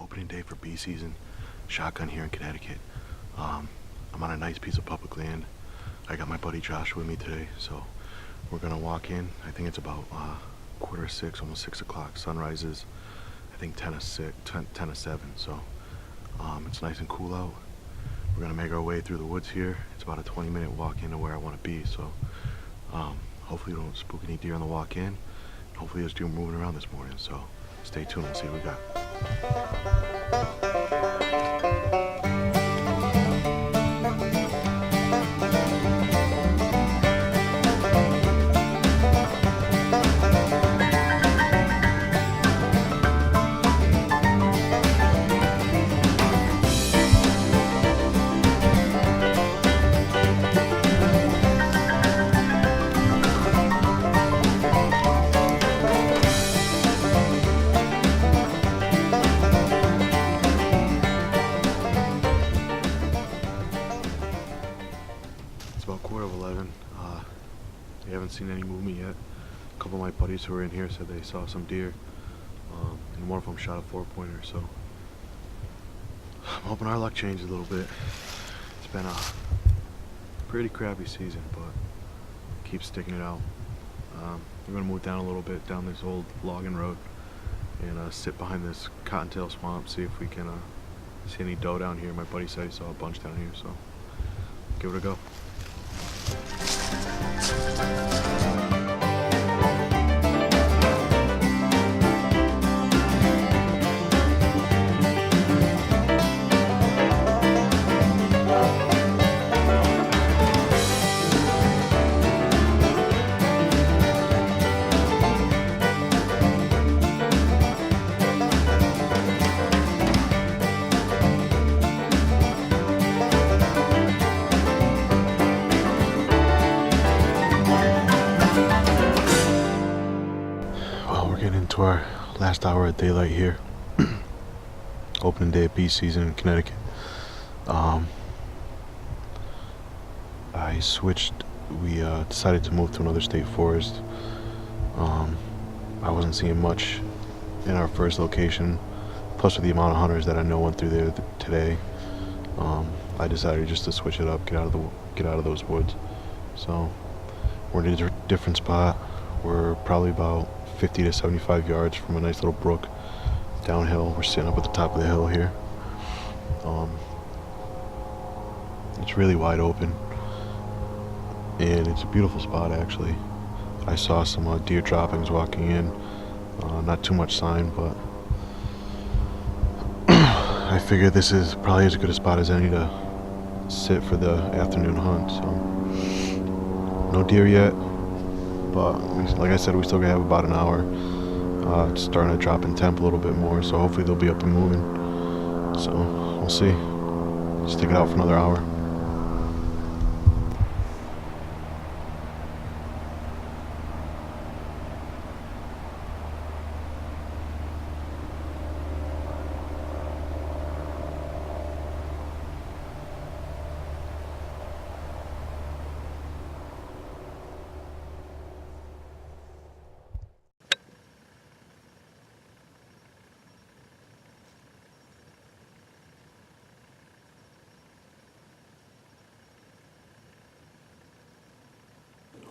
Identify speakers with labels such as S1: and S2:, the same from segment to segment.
S1: opening day for bee season, shotgun here in Connecticut. I'm on a nice piece of public land. I got my buddy Josh with me today, so we're gonna walk in. I think it's about 5:45, almost 6 o'clock. Sun rises, I think 10 to 7, so it's nice and cool out. We're gonna make our way through the woods here. It's about a 20-minute walk into where I want to be, so hopefully we don't spook any deer on the walk in. Hopefully there's deer moving around this morning, so stay tuned, we'll see what we got. About 11:15. They haven't seen any movement yet. A couple of my buddies who were in here said they saw some deer, and one of them shot a 4-pointer, so I'm hoping our luck changes a little bit. It's been a pretty crappy season, but keep sticking it out. We're gonna move down a little bit down this old logging road and sit behind this cottontail swamp, see if we can see any doe down here. My buddy said he saw a bunch down here, so give it a go. We're getting into our last hour of daylight here. Opening day of bee season in Connecticut. I switched. We decided to move to another state forest. I wasn't seeing much in our first location. Plus, with the amount of hunters that I know went through there today, I decided just to switch it up, get out of those woods. So we're in a different spot. We're probably about 50 to 75 yards from a nice little brook downhill. We're sitting up at the top of the hill here. It's really wide open, and it's a beautiful spot actually. I saw some deer droppings walking in. Not too much sign, but I figure this is probably as good a spot as any to sit for the afternoon hunt. So no deer yet, but like I said, we still gonna have about an hour. It's starting to drop in temp a little bit more, so hopefully they'll be up and moving. So we'll see. Stick it out for another hour.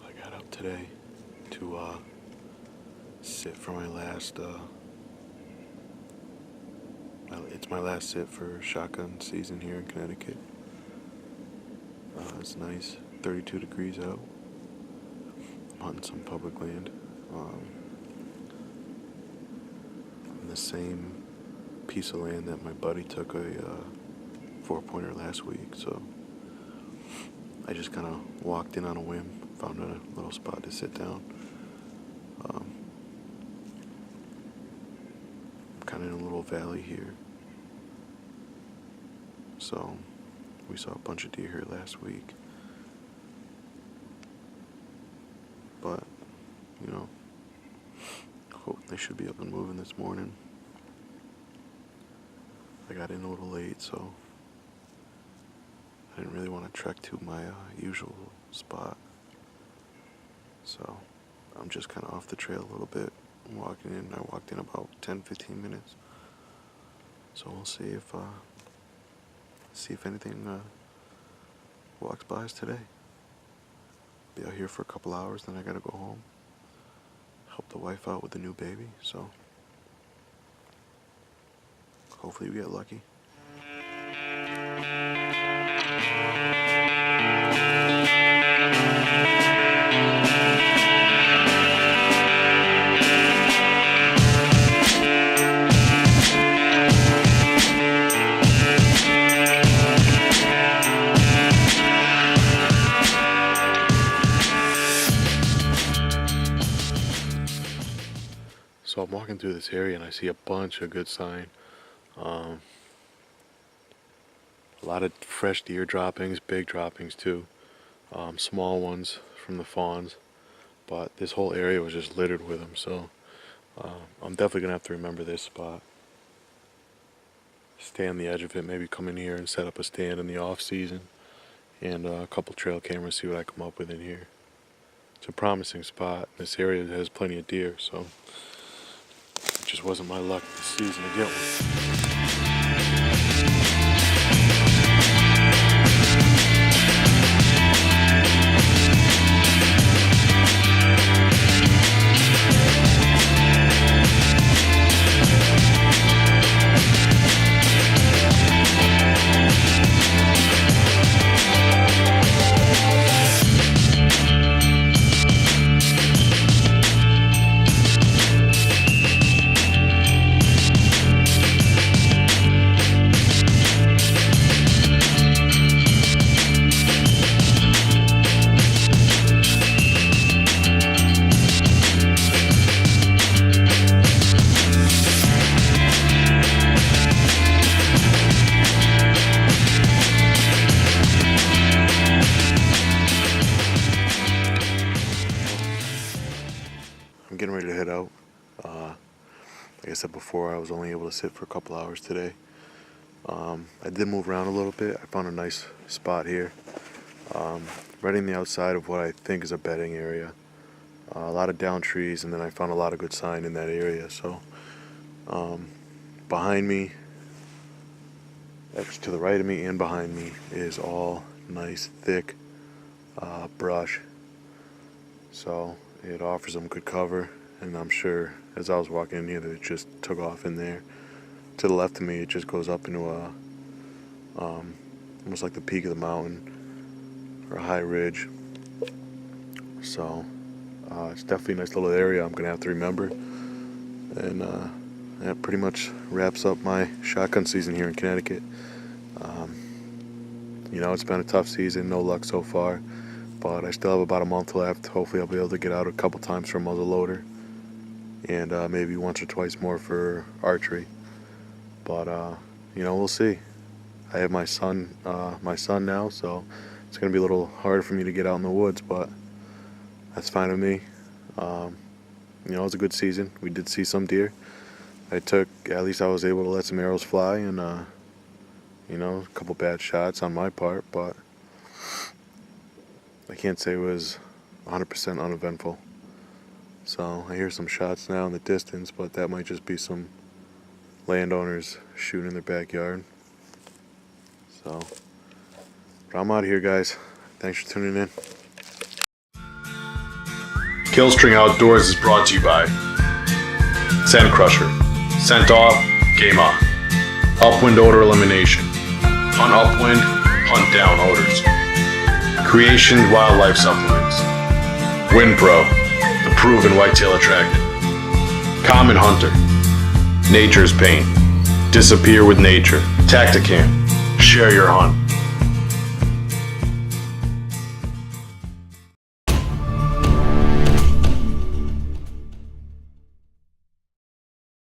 S1: I got up today to sit for my last it's my last sit for shotgun season here in Connecticut. It's nice, 32 degrees out. I'm hunting some public land on the same piece of land that my buddy took a 4-pointer last week, so I just kind of walked in on a whim, found a little spot to sit down. I'm kind of in a little valley here, so we saw a bunch of deer here last week, but you know, hope they should be up and moving this morning. I got in a little late, so I didn't really want to trek to my usual spot, so I'm just kind of off the trail a little bit. I'm walking in. I walked in about 10-15 minutes, So we'll see if anything walks by us today. Be out here for a couple hours, then I gotta go home. Help the wife out with the new baby, so hopefully we get lucky. So I'm walking through this area and I see a bunch of good sign. A lot of fresh deer droppings, big droppings too. Small ones from the fawns. But this whole area was just littered with them, so I'm definitely going to have to remember this spot. Stay on the edge of it, maybe come in here and set up a stand in the off season. And a couple trail cameras, see what I come up with in here. It's a promising spot. This area has plenty of deer, so it just wasn't my luck this season to get one. I'm getting ready to head out. Like I said before, I was only able to sit for a couple hours today. I did move around a little bit. I found a nice spot here. Right in the outside of what I think is a bedding area. A lot of down trees, and then I found a lot of good sign in that area. So behind me, actually to the right of me and behind me, is all nice thick brush. So it offers them good cover, and I'm sure as I was walking in here that it just took off in there. To the left of me, it just goes up into a almost like the peak of the mountain or a high ridge. So it's definitely a nice little area I'm gonna have to remember. And that pretty much wraps up my shotgun season here in Connecticut. You know, it's been a tough season, no luck so far. But I still have about a month left. Hopefully I'll be able to get out a couple times for a muzzleloader, and maybe once or twice more for archery. But you know, we'll see. I have my son now, so it's gonna be a little harder for me to get out in the woods, but that's fine with me. You know, it was a good season. We did see some deer. At least I was able to let some arrows fly, and you know, a couple bad shots on my part, but I can't say it was 100% uneventful. So I hear some shots now in the distance, but that might just be some landowners shooting in their backyard. So, but I'm out of here, guys. Thanks for tuning in.
S2: Killstring Outdoors is brought to you by Scent Crusher. Scent off, game on. Upwind odor elimination. Hunt upwind, hunt down odors. Creation Wildlife Supplements. WinPro, the proven whitetail attractant. Common Hunter. Nature's Paint. Disappear with nature. Tacticam. Share your hunt.